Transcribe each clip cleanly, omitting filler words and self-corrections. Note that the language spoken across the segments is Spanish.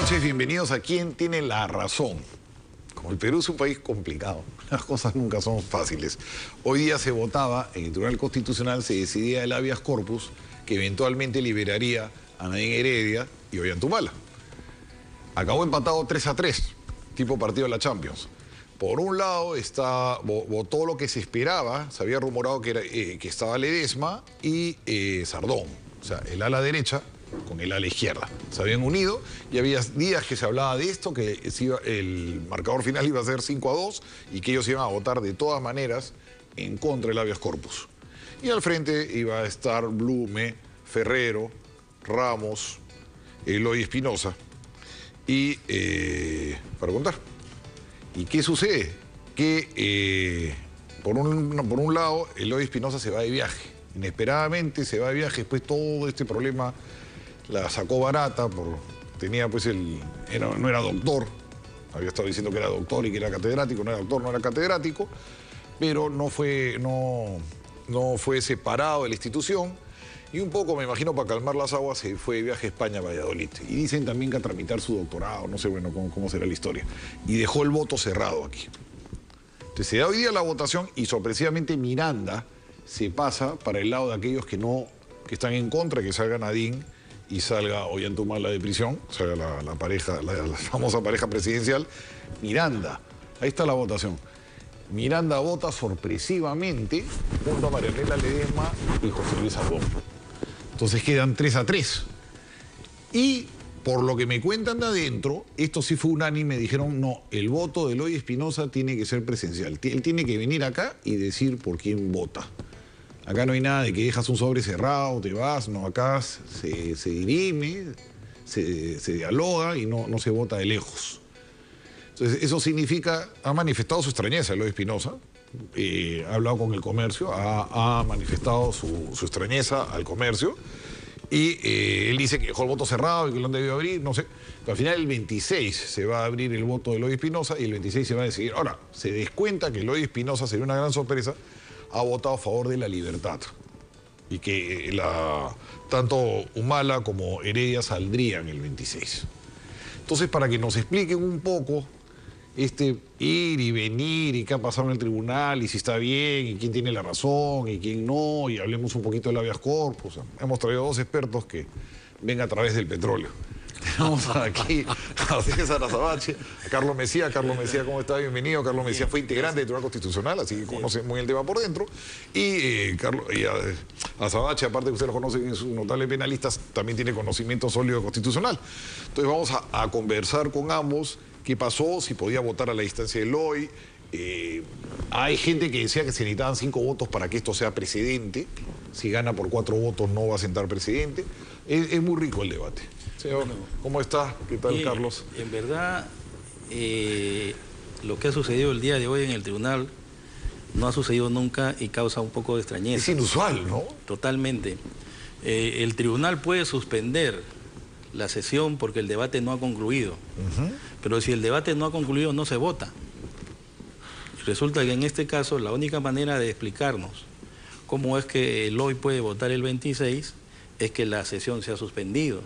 noches, bienvenidos a Quien Tiene la Razón. Como el Perú es un país complicado, las cosas nunca son fáciles. Hoy día se votaba, en el Tribunal Constitucional se decidía el habeas corpus que eventualmente liberaría a Nadine Heredia y Ollanthumala. Acabó empatado 3-3, tipo partido de la Champions. Por un lado votó lo que se esperaba, se había rumorado que estaba Ledesma y Sardón, o sea, el ala derecha con el ala izquierda. Se habían unido y había días que se hablaba de esto, que el marcador final iba a ser 5-2 y que ellos iban a votar de todas maneras en contra del habeas corpus. Y al frente iba a estar Blume, Ferrero, Ramos, Eloy Espinosa y para contar. ¿Y qué sucede? Que por un lado Eloy Espinosa se va de viaje. Inesperadamente se va de viaje, después todo este problema la sacó barata, tenía pues no era doctor, había estado diciendo que era doctor y que era catedrático, no era doctor, no era catedrático, pero no fue separado de la institución y un poco, me imagino, para calmar las aguas se fue de viaje a España, a Valladolid. Y dicen también que a tramitar su doctorado, no sé, bueno, cómo será la historia. Y dejó el voto cerrado aquí. Entonces se da hoy día la votación y sorpresivamente Miranda se pasa para el lado de aquellos que están en contra, que salga Nadine y salga Ollanthumala de prisión, salga la famosa pareja presidencial. Miranda, ahí está la votación. Miranda vota sorpresivamente junto a María Elena Ledesma y José Luis Sardón. Entonces quedan 3-3. Y por lo que me cuentan de adentro, esto sí fue unánime, dijeron no, el voto de Eloy Espinosa tiene que ser presencial. Él tiene que venir acá y decir por quién vota. Acá no hay nada de que dejas un sobre cerrado, te vas, no, acá se dirime, se dialoga y no se vota de lejos. Entonces eso significa, ha manifestado su extrañeza Eloy Espinosa, ha hablado con el comercio, ha manifestado su extrañeza al comercio y él dice que dejó el voto cerrado y que lo han debido abrir, no sé. Pero al final el 26 se va a abrir el voto de Eloy Espinosa y el 26 se va a decidir. Ahora, se descuenta que Eloy Espinosa, sería una gran sorpresa, ha votado a favor de la libertad y que tanto Humala como Heredia saldrían el 26. Entonces, para que nos expliquen un poco ir y venir y qué ha pasado en el tribunal y si está bien y quién tiene la razón y quién no, y hablemos un poquito del habeas corpus. Hemos traído dos expertos que ven a través del petróleo. Tenemos aquí a César Azabache, a Carlos Mejía. Carlos Mejía, ¿cómo está? Bienvenido. Carlos Mejía fue integrante del Tribunal Constitucional, así que conoce muy el tema por dentro. Y a Azabache, aparte que ustedes lo conocen, es un notable penalista, también tiene conocimiento sólido constitucional. Entonces vamos a conversar con ambos qué pasó, si podía votar a la distancia de Eloy. Hay gente que decía que se necesitaban 5 votos para que esto sea precedente. Si gana por 4 votos no va a sentar presidente. Es muy rico el debate. Señor, bueno, ¿cómo está? ¿Qué tal, Carlos? En verdad, lo que ha sucedido el día de hoy en el tribunal no ha sucedido nunca y causa un poco de extrañeza. Es inusual, ¿no? Totalmente. El tribunal puede suspender la sesión porque el debate no ha concluido. Pero si el debate no ha concluido, no se vota. Resulta que en este caso la única manera de explicarnos cómo es que Eloy puede votar el 26 es que la sesión se ha suspendido.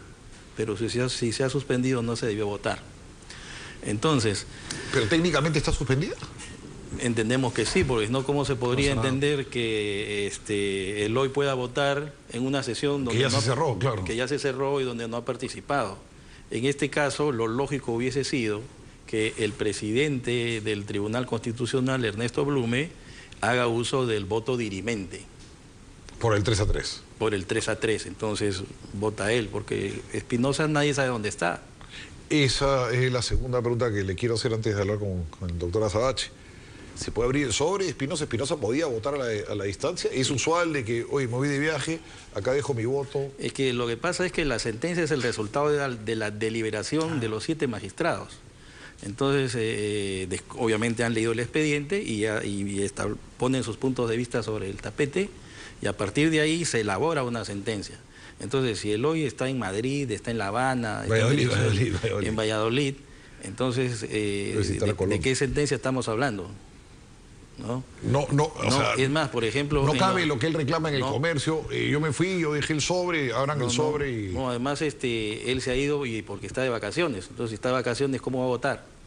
Pero si se ha suspendido no se debió votar. Entonces... ¿Pero técnicamente está suspendida? Entendemos que sí, porque no, ¿cómo se podría entender que Eloy pueda votar en una sesión donde que ya se cerró, claro. Que ya se cerró y donde no ha participado? En este caso, lo lógico hubiese sido que el presidente del Tribunal Constitucional, Ernesto Blume, haga uso del voto dirimente. Por el 3-3. Por el 3-3, entonces vota él, porque Espinosa nadie sabe dónde está. Esa es la segunda pregunta que le quiero hacer antes de hablar con el doctor Azabache. ¿Se puede abrir el sobre? ¿Espinosa podía votar a la distancia? ¿Es usual de que, oye, me voy de viaje, acá dejo mi voto? Es que lo que pasa es que la sentencia es el resultado de la deliberación de los 7 magistrados. Entonces, obviamente han leído el expediente y ponen sus puntos de vista sobre el tapete y a partir de ahí se elabora una sentencia. Entonces, si Eloy está en Madrid, está en La Habana, en Valladolid, entonces, ¿de qué sentencia estamos hablando? O sea, es más, por ejemplo... No cabe lo que él reclama en el comercio. Yo me fui, yo dejé el sobre, abran el sobre y... No, además él se ha ido porque está de vacaciones. Entonces, si está de vacaciones, ¿cómo va a votar?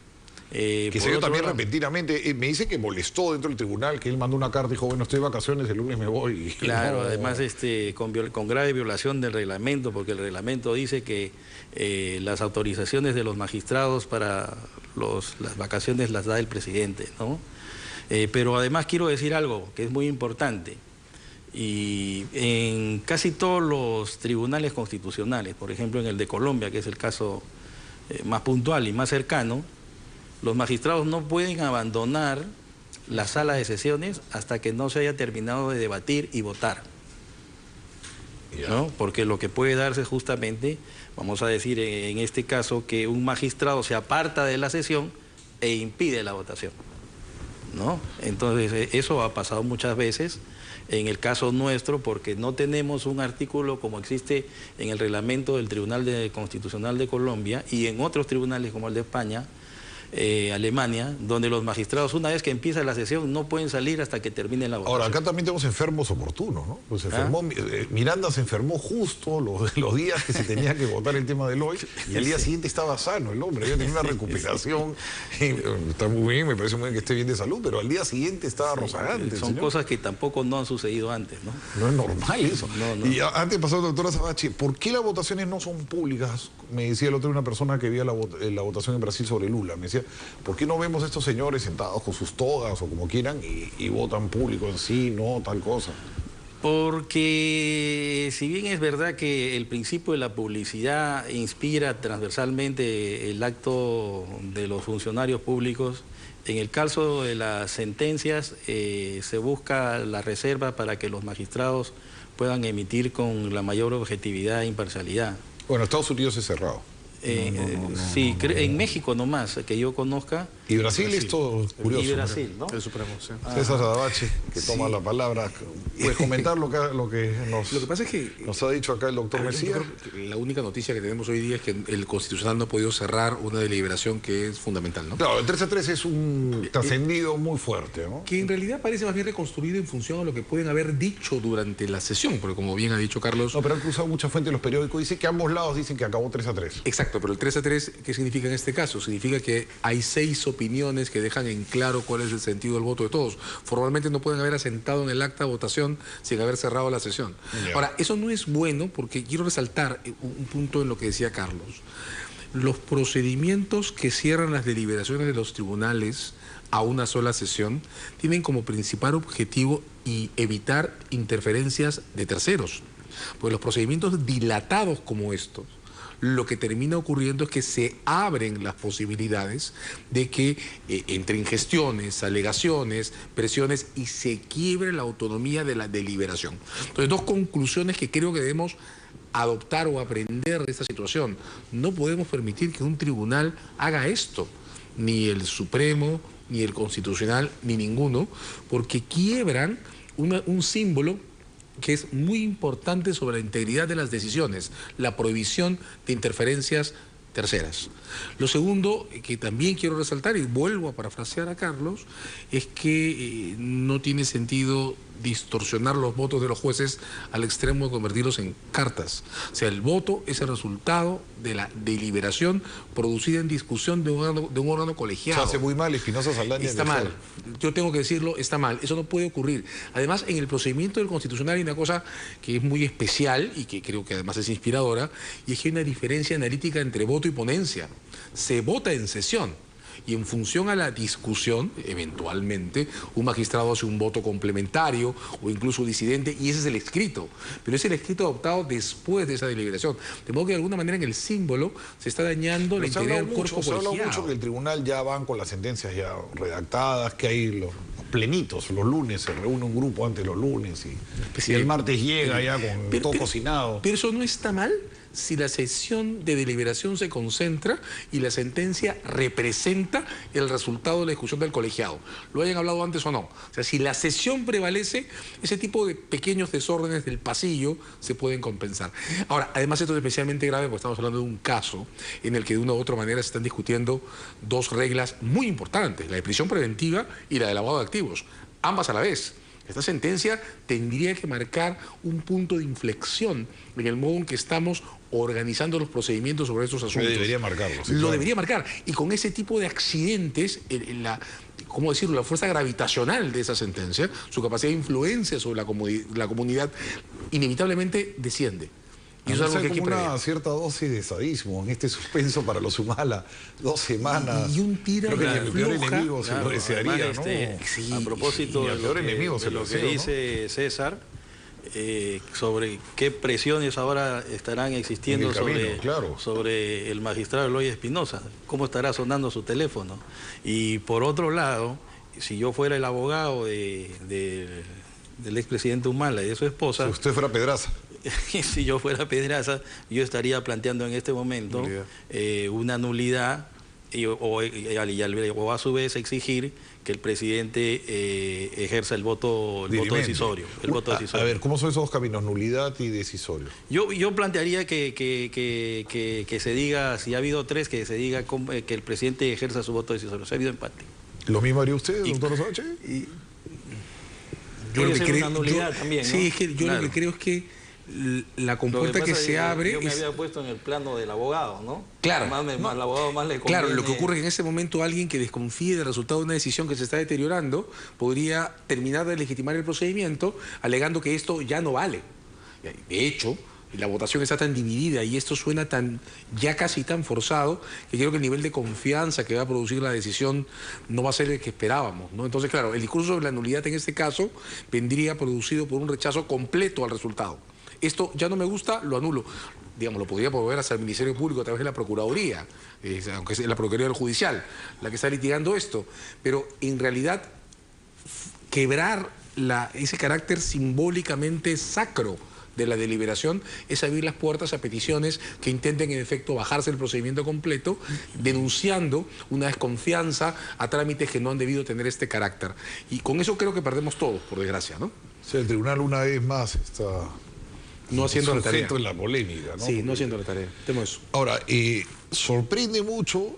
Que se dio también repentinamente. Me dice que molestó dentro del tribunal, que él mandó una carta y dijo, bueno, estoy de vacaciones, el lunes me voy. Claro, además con grave violación del reglamento, porque el reglamento dice que las autorizaciones de los magistrados para las vacaciones las da el presidente, ¿no? Pero además quiero decir algo que es muy importante. Y en casi todos los tribunales constitucionales, por ejemplo en el de Colombia, que es el caso más puntual y más cercano, los magistrados no pueden abandonar la sala de sesiones hasta que no se haya terminado de debatir y votar, ¿no? Porque lo que puede darse justamente, vamos a decir en este caso, que un magistrado se aparta de la sesión e impide la votación, ¿no? Entonces eso ha pasado muchas veces en el caso nuestro porque no tenemos un artículo como existe en el reglamento del Tribunal Constitucional de Colombia y en otros tribunales como el de España, Alemania, donde los magistrados una vez que empieza la sesión no pueden salir hasta que termine la votación. Ahora, acá también tenemos enfermos oportunos, ¿no? Pues Miranda se enfermó justo los días que se tenía que votar el tema del hoy y al día siguiente estaba sano el hombre, había tenido una recuperación. Está muy bien, me parece muy bien que esté bien de salud, pero al día siguiente estaba rozagante. Son cosas que tampoco no han sucedido antes, ¿no? No es normal eso. No. Y antes pasó, doctora Sabachi, ¿por qué las votaciones no son públicas? Me decía el otro día una persona que veía la votación en Brasil sobre Lula, me decía, ¿por qué no vemos a estos señores sentados con sus togas o como quieran y votan público en sí, no, tal cosa? Porque si bien es verdad que el principio de la publicidad inspira transversalmente el acto de los funcionarios públicos, en el caso de las sentencias se busca la reserva para que los magistrados puedan emitir con la mayor objetividad e imparcialidad. Bueno, Estados Unidos es cerrado. Sí, en México nomás, que yo conozca. Y Brasil es todo curioso. Y Brasil, ¿no? El Supremo, sí. César Sabachi, que toma la palabra. ¿Puedes comentar lo que pasa es que nos ha dicho acá el doctor Mesías? La única noticia que tenemos hoy día es que el Constitucional no ha podido cerrar una deliberación que es fundamental, ¿no? Claro, el 13-3 es un trascendido muy fuerte, ¿no? Que en realidad parece más bien reconstruido en función a lo que pueden haber dicho durante la sesión, porque como bien ha dicho Carlos... No, pero han cruzado mucha fuente en los periódicos. Dice que ambos lados dicen que acabó 3-3. Exacto, pero el 3-3, ¿qué significa en este caso? Significa que hay 6 opiniones que dejan en claro cuál es el sentido del voto de todos. Formalmente no pueden haber asentado en el acta de votación sin haber cerrado la sesión. Yeah. Ahora, eso no es bueno porque quiero resaltar un punto en lo que decía Carlos. Los procedimientos que cierran las deliberaciones de los tribunales a una sola sesión tienen como principal objetivo evitar interferencias de terceros. Pues los procedimientos dilatados como estos, lo que termina ocurriendo es que se abren las posibilidades de que entren gestiones, alegaciones, presiones y se quiebre la autonomía de la deliberación. Entonces, 2 conclusiones que creo que debemos adoptar o aprender de esta situación. No podemos permitir que un tribunal haga esto, ni el Supremo, ni el Constitucional, ni ninguno, porque quiebran un símbolo que es muy importante sobre la integridad de las decisiones, la prohibición de interferencias terceras. Lo segundo que también quiero resaltar, y vuelvo a parafrasear a Carlos, es que no tiene sentido distorsionar los votos de los jueces al extremo de convertirlos en cartas. O sea, el voto es el resultado de la deliberación producida en discusión de un órgano colegiado. Se hace muy mal, Espinosa Saldaña. Está mal. Yo tengo que decirlo, está mal. Eso no puede ocurrir. Además, en el procedimiento del Constitucional hay una cosa que es muy especial y que creo que además es inspiradora, y es que hay una diferencia analítica entre voto y ponencia. Se vota en sesión. Y en función a la discusión, eventualmente, un magistrado hace un voto complementario o incluso disidente, y ese es el escrito. Pero es el escrito adoptado después de esa deliberación. De modo que de alguna manera en el símbolo se está dañando la integridad del cuerpo colegiado. Se habla mucho que el tribunal ya van con las sentencias ya redactadas, que hay los plenitos, los lunes, se reúne un grupo antes los lunes y el martes llega ya con todo cocinado. Pero eso no está mal. si la sesión de deliberación se concentra y la sentencia representa el resultado de la discusión del colegiado, lo hayan hablado antes o no. O sea, si la sesión prevalece, ese tipo de pequeños desórdenes del pasillo se pueden compensar. Ahora, además esto es especialmente grave porque estamos hablando de un caso en el que de una u otra manera se están discutiendo dos reglas muy importantes, la de prisión preventiva y la del lavado de activos, ambas a la vez. Esta sentencia tendría que marcar un punto de inflexión en el modo en que estamos organizando los procedimientos sobre estos asuntos. Debería marcarlo. Sí, lo claro. debería marcar. Y con ese tipo de accidentes, ¿cómo decirlo? La fuerza gravitacional de esa sentencia, su capacidad de influencia sobre la comunidad, inevitablemente desciende. Y eso es algo que hay que como una prever. cierta dosis de sadismo en este suspenso para los Humala, 2 semanas. Y un tira Creo que y mi peor afloja. enemigo se lo desearía, además, ¿no? Sí, a propósito y al de peor lo enemigo que, se de lo lo que deseo, ¿no? dice César, sobre qué presiones ahora estarán existiendo En el camino, sobre, claro. sobre el magistrado Eloy Espinosa, cómo estará sonando su teléfono. Y por otro lado, si yo fuera el abogado del expresidente Humala y de su esposa, Si usted fuera Pedraza. si yo fuera Pedraza, yo estaría planteando en este momento una nulidad o a su vez exigir que el presidente ejerza el voto Dirimente. decisorio. A ver, ¿cómo son esos dos caminos? Nulidad y decisorio. Yo plantearía que se diga, si ha habido 3, que se diga que el presidente ejerza su voto decisorio. Se ha habido empate. ¿Lo mismo haría usted, doctor Sánchez? Yo lo Puede que ser creo, una nulidad también, ¿no? Sí, es que yo Claro. lo que creo es que la Lo compuerta que pasa se es abre yo me es... había puesto en el plano del abogado, ¿no? Claro. Al abogado más le conviene... Claro, lo que ocurre es que en ese momento alguien que desconfíe del resultado de una decisión que se está deteriorando podría terminar de legitimar el procedimiento alegando que esto ya no vale. De hecho, la votación está tan dividida y esto suena ya casi tan forzado que creo que el nivel de confianza que va a producir la decisión no va a ser el que esperábamos, ¿no? Entonces, claro, el discurso sobre la nulidad en este caso vendría producido por un rechazo completo al resultado. Esto ya no me gusta, lo anulo. Digamos, lo podría promover hacia el Ministerio Público a través de la Procuraduría, aunque es la Procuraduría Judicial la que está litigando esto. Pero en realidad, quebrar ese carácter simbólicamente sacro de la deliberación es abrir las puertas a peticiones que intenten en efecto bajarse el procedimiento completo, denunciando una desconfianza a trámites que no han debido tener este carácter. Y con eso creo que perdemos todos, por desgracia, ¿no? O sea, el tribunal una vez más está No haciendo la tarea. sujeto en la polémica, ¿no? Sí, Porque- no haciendo la tarea. Temo eso. Ahora, sorprende mucho,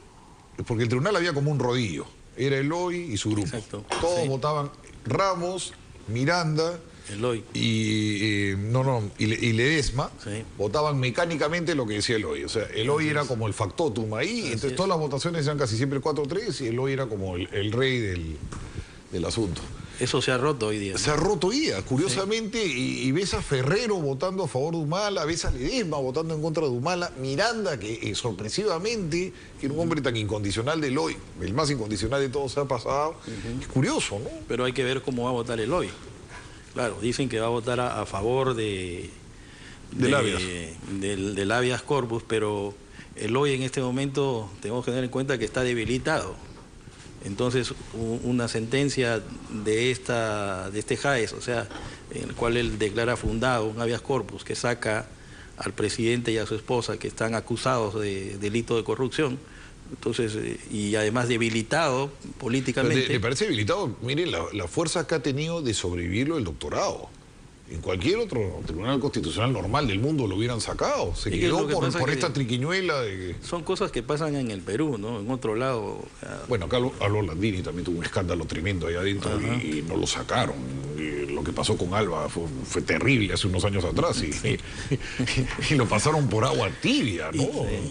porque el tribunal había como un rodillo. Era Eloy y su grupo. Exacto. Todos Sí. votaban Ramos, Miranda Eloy. y Ledesma. Sí. Votaban mecánicamente lo que decía Eloy. O sea, Eloy era como el factotum ahí. Entonces es. todas las votaciones eran casi siempre 4-3 y Eloy era como el rey del asunto. Eso se ha roto hoy día. Se ha roto IA, curiosamente, y ves a Ferrero votando a favor de Humala, ves a Ledesma votando en contra de Humala, Miranda, que sorpresivamente, que era un hombre tan incondicional de Eloy, el más incondicional de todos se ha pasado. Es curioso, ¿no? Pero hay que ver cómo va a votar Eloy. Claro, dicen que va a votar a favor Del habeas. del habeas corpus, pero Eloy en este momento tenemos que tener en cuenta que está debilitado. Entonces, una sentencia de este JAES, o sea, en el cual él declara fundado un habeas corpus que saca al presidente y a su esposa que están acusados de delito de corrupción, entonces, y además debilitado políticamente. ¿Le parece debilitado? Mire, la fuerza que ha tenido de sobrevivirlo el doctorado. En cualquier otro tribunal constitucional normal del mundo lo hubieran sacado. Se Es que quedó lo que pasa por es esta que- triquiñuela de que... Son cosas que pasan en el Perú, ¿no? En otro lado. O sea, Bueno, acá Aldo Landini también tuvo un escándalo tremendo ahí adentro y no lo sacaron. Y lo que pasó con Alba fue terrible hace unos años atrás y lo pasaron por agua tibia, ¿no?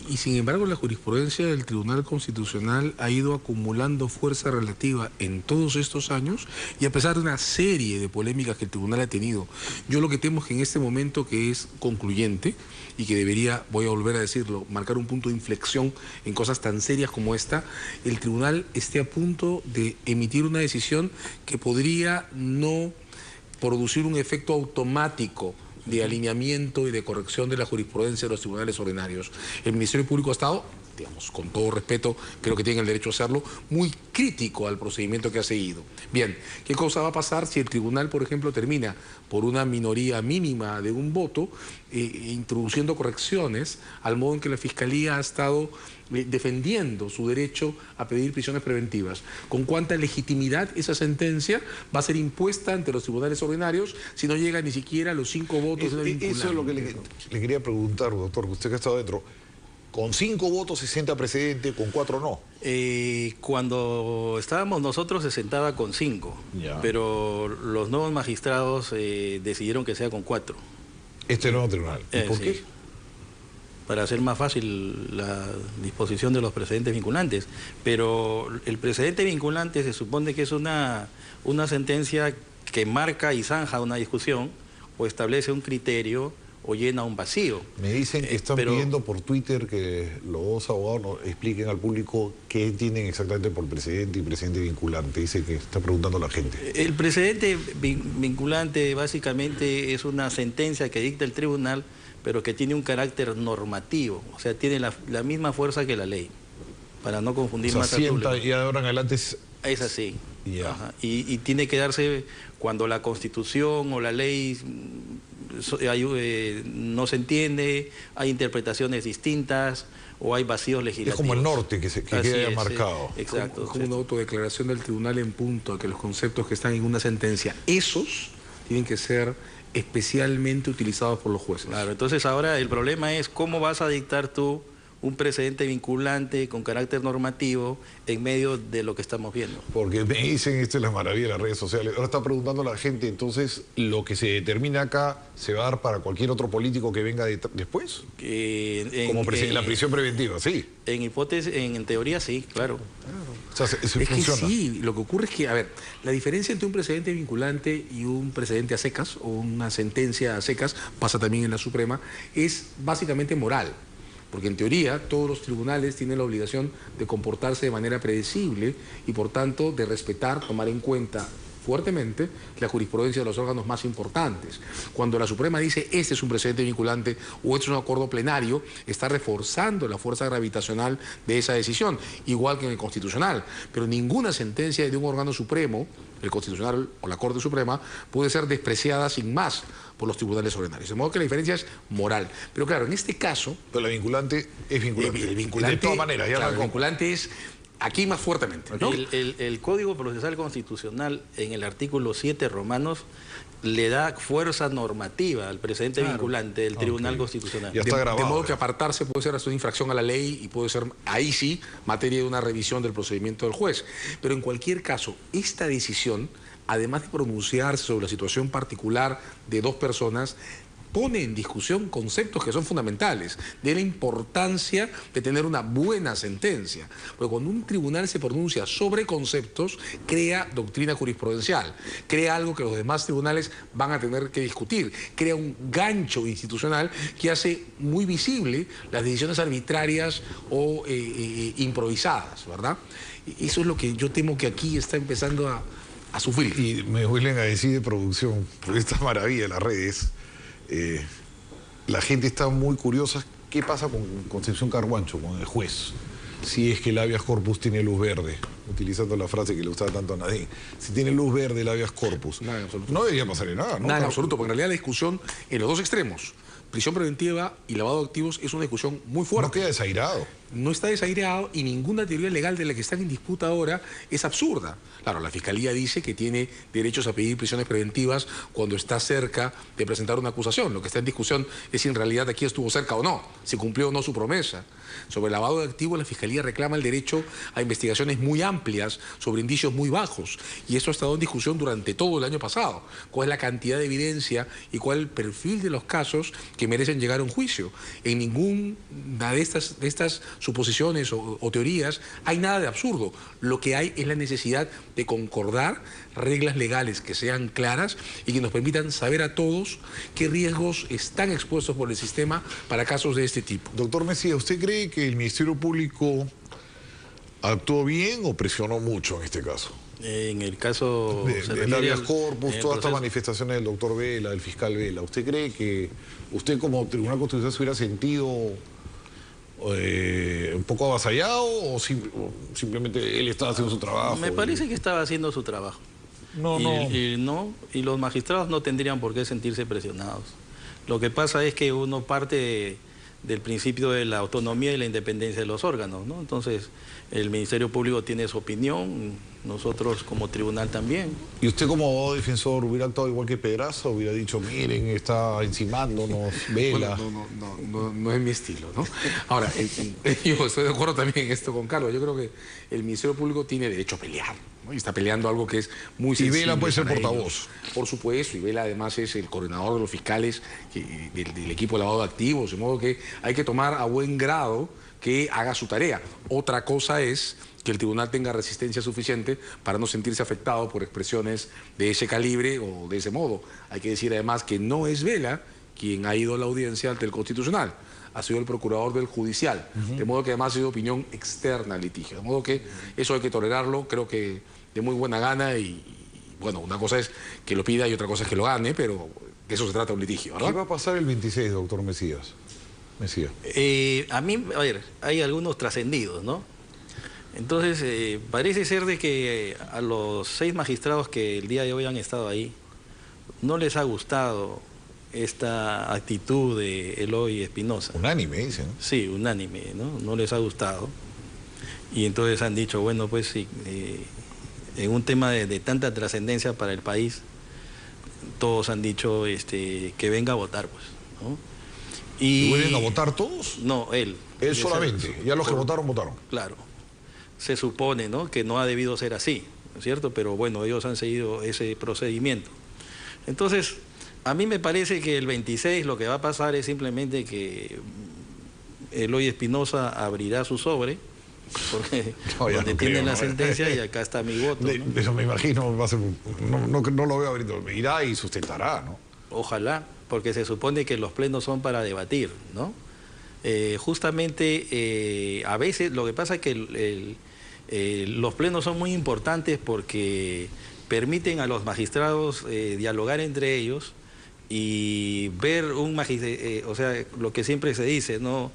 Y sin embargo la jurisprudencia del Tribunal Constitucional ha ido acumulando fuerza relativa en todos estos años y a pesar de una serie de polémicas que el tribunal ha tenido, yo lo que temo es que en este momento que es concluyente y que debería, voy a volver a decirlo, marcar un punto de inflexión en cosas tan serias como esta, el tribunal esté a punto de emitir una decisión que podría no producir un efecto automático de alineamiento y de corrección de la jurisprudencia de los tribunales ordinarios. El Ministerio Público ha estado digamos, con todo respeto, creo que tienen el derecho a hacerlo, muy crítico al procedimiento que ha seguido. Bien, ¿qué cosa va a pasar si el tribunal, por ejemplo, termina por una minoría mínima de un voto, introduciendo correcciones al modo en que la Fiscalía ha estado defendiendo su derecho a pedir prisiones preventivas? ¿Con cuánta legitimidad esa sentencia va a ser impuesta ante los tribunales ordinarios si no llega ni siquiera a los 5 votos de una vinculante? Eso es lo que le quería preguntar, doctor, usted que ha estado dentro. ¿Con 5 votos se sienta precedente, con 4 no? Cuando estábamos nosotros se sentaba con 5, pero los nuevos magistrados decidieron que sea con 4. Este nuevo tribunal. ¿Y por qué? Para hacer más fácil la disposición de los precedentes vinculantes. Pero el precedente vinculante se supone que es una sentencia que marca y zanja una discusión o establece un criterio o llena un vacío. Me dicen que están pidiendo por Twitter que los dos abogados nos expliquen al público qué tienen exactamente por precedente y precedente vinculante. Dice que está preguntando la gente. El precedente vinculante básicamente es una sentencia que dicta el tribunal, pero que tiene un carácter normativo, o sea, tiene la misma fuerza que la ley, para no confundir más al público. Y ahora en adelante es así. Yeah. Ajá. Y tiene que darse cuando la Constitución o la ley no se entiende, hay interpretaciones distintas o hay vacíos legislativos. Es como el norte que queda marcado. Exacto. Como una autodeclaración del tribunal en punto a que los conceptos que están en una sentencia, esos tienen que ser especialmente utilizados por los jueces. Claro, entonces ahora el problema es cómo vas a dictar tú un precedente vinculante con carácter normativo en medio de lo que estamos viendo. Porque me dicen, esto es la maravilla de las redes sociales, ahora está preguntando la gente, entonces, ¿lo que se determina acá se va a dar para cualquier otro político que venga después? Como la prisión preventiva, sí. En hipótesis, en teoría sí, claro. O sea, es funciona. Que sí, lo que ocurre es que, a ver, la diferencia entre un precedente vinculante y un precedente a secas, o una sentencia a secas, pasa también en la Suprema, es básicamente moral. Porque en teoría todos los tribunales tienen la obligación de comportarse de manera predecible y por tanto de respetar, tomar en cuenta fuertemente la jurisprudencia de los órganos más importantes. Cuando la Suprema dice este es un precedente vinculante o este es un acuerdo plenario, está reforzando la fuerza gravitacional de esa decisión, igual que en el Constitucional. Pero ninguna sentencia de un órgano supremo, el Constitucional o la Corte Suprema, puede ser despreciada sin más por los tribunales ordinarios. De modo que la diferencia es moral. Pero claro, en este caso... Pero la vinculante es vinculante. El vinculante, de todas maneras. Ya claro, el vinculante es aquí más fuertemente, ¿no? El Código Procesal Constitucional, en el artículo 7 romanos, le da fuerza normativa al precedente vinculante del Tribunal Constitucional. Ya está grabado. De modo que apartarse puede ser hasta una infracción a la ley y puede ser, ahí sí, materia de una revisión del procedimiento del juez. Pero en cualquier caso, esta decisión, además de pronunciarse sobre la situación particular de dos personas, pone en discusión conceptos que son fundamentales, de la importancia de tener una buena sentencia. Porque cuando un tribunal se pronuncia sobre conceptos, crea doctrina jurisprudencial, crea algo que los demás tribunales van a tener que discutir, crea un gancho institucional que hace muy visible las decisiones arbitrarias o improvisadas, ¿verdad? Eso es lo que yo temo que aquí está empezando a sufrir. Y me vuelven a decir de producción, por esta maravilla de las redes, la gente está muy curiosa. ¿Qué pasa con Concepción Carhuancho, con el juez? Si es que el habeas corpus tiene luz verde, utilizando la frase que le gustaba tanto a Nadine. Si tiene luz verde el habeas corpus, nada en absoluto. No debería pasarle nada, ¿no? Nada en absoluto, porque en realidad la discusión en los dos extremos, prisión preventiva y lavado de activos, es una discusión muy fuerte. No queda desairado. No está desairado y ninguna teoría legal de la que están en disputa ahora es absurda. Claro, la Fiscalía dice que tiene derechos a pedir prisiones preventivas cuando está cerca de presentar una acusación. Lo que está en discusión es si en realidad aquí estuvo cerca o no, si cumplió o no su promesa. Sobre el lavado de activos, la Fiscalía reclama el derecho a investigaciones muy amplias sobre indicios muy bajos. Y esto ha estado en discusión durante todo el año pasado. ¿Cuál es la cantidad de evidencia y cuál es el perfil de los casos que merecen llegar a un juicio? En ninguna de estas suposiciones o teorías hay nada de absurdo. Lo que hay es la necesidad de concordar reglas legales que sean claras y que nos permitan saber a todos qué riesgos están expuestos por el sistema para casos de este tipo. Doctor Mesía, ¿usted cree que el Ministerio Público actuó bien o presionó mucho en este caso? En el caso del habeas corpus, todas estas manifestaciones del doctor Vela, del fiscal Vela, ¿usted cree que usted como Tribunal Constitucional se hubiera sentido un poco avasallado o simplemente él estaba haciendo su trabajo? Me parece que estaba haciendo su trabajo. No. Y los magistrados no tendrían por qué sentirse presionados. Lo que pasa es que uno parte del principio de la autonomía y la independencia de los órganos, ¿no? Entonces, el Ministerio Público tiene su opinión, nosotros como tribunal también. ¿Y usted como abogado defensor hubiera actuado igual que Pedraza? ¿Hubiera dicho, miren, está encimándonos, vela? Bueno, no es mi estilo, ¿no? Ahora, yo estoy de acuerdo también en esto con Carlos. Yo creo que el Ministerio Público tiene derecho a pelear, ¿no? Y está peleando algo que es muy sensible. Y Vela puede ser para portavoz. ellos. Por supuesto, y Vela además es el coordinador de los fiscales del equipo de lavado de activos, de modo que hay que tomar a buen grado que haga su tarea. Otra cosa es que el tribunal tenga resistencia suficiente para no sentirse afectado por expresiones de ese calibre o de ese modo. Hay que decir además que no es Vela quien ha ido a la audiencia ante el Constitucional, ha sido el procurador del Judicial, de modo que además ha sido opinión externa al litigio, de modo que eso hay que tolerarlo, creo que de muy buena gana y bueno, una cosa es que lo pida y otra cosa es que lo gane, pero de eso se trata un litigio, ¿verdad? ¿Qué va a pasar el 26, doctor Mesías? A mí, a ver, hay algunos trascendidos, ¿no? Entonces, parece ser de que a los 6 magistrados que el día de hoy han estado ahí, no les ha gustado esta actitud de Eloy Espinosa. Unánime, dicen. Sí, unánime, ¿no? No les ha gustado. Y entonces han dicho, bueno, pues sí, en un tema de tanta trascendencia para el país, todos han dicho que venga a votar, pues, ¿no? ¿Y vuelven a votar todos? No, él. Él solamente. Ya los que votaron, votaron. Claro. Se supone, ¿no?, que no ha debido ser así, ¿no es cierto? Pero bueno, ellos han seguido ese procedimiento. Entonces, a mí me parece que el 26 lo que va a pasar es simplemente que Eloy Espinosa abrirá su sobre, porque donde tiene la sentencia y acá está mi voto, ¿no? Eso me imagino, va a ser, no lo veo abriendo. Irá y sustentará, ¿no? Ojalá, porque se supone que los plenos son para debatir, ¿no? Justamente, a veces lo que pasa es que los plenos son muy importantes porque permiten a los magistrados dialogar entre ellos y ver un magistrado, o sea, lo que siempre se dice, ¿no?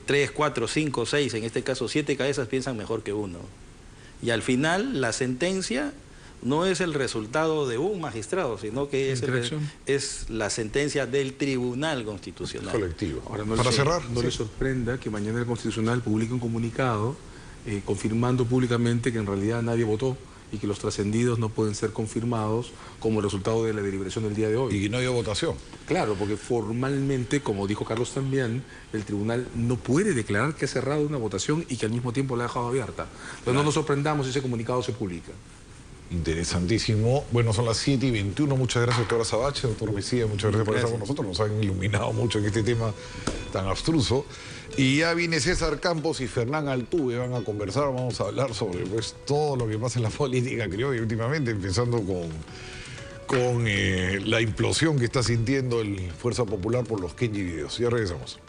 3, 4, 5, 6, en este caso 7 cabezas piensan mejor que uno. Y al final la sentencia no es el resultado de un magistrado, sino que es la sentencia del Tribunal Constitucional. Colectivo. Ahora, para cerrar, no le sorprenda que mañana el Constitucional publique un comunicado confirmando públicamente que en realidad nadie votó y que los trascendidos no pueden ser confirmados como resultado de la deliberación del día de hoy. Y que no dio votación. Claro, porque formalmente, como dijo Carlos también, el tribunal no puede declarar que ha cerrado una votación y que al mismo tiempo la ha dejado abierta. Entonces claro, no nos sorprendamos si ese comunicado se publica. Interesantísimo. Bueno, son las 7:21. Muchas gracias, doctora Sabache, doctor Mesías, muchas gracias por estar con nosotros. Nos han iluminado mucho en este tema tan abstruso. Y ya viene César Campos y Fernán Altuve, van a conversar, vamos a hablar sobre pues, todo lo que pasa en la política criolla últimamente, empezando con la implosión que está sintiendo el Fuerza Popular por los Kenji Videos. Ya regresamos.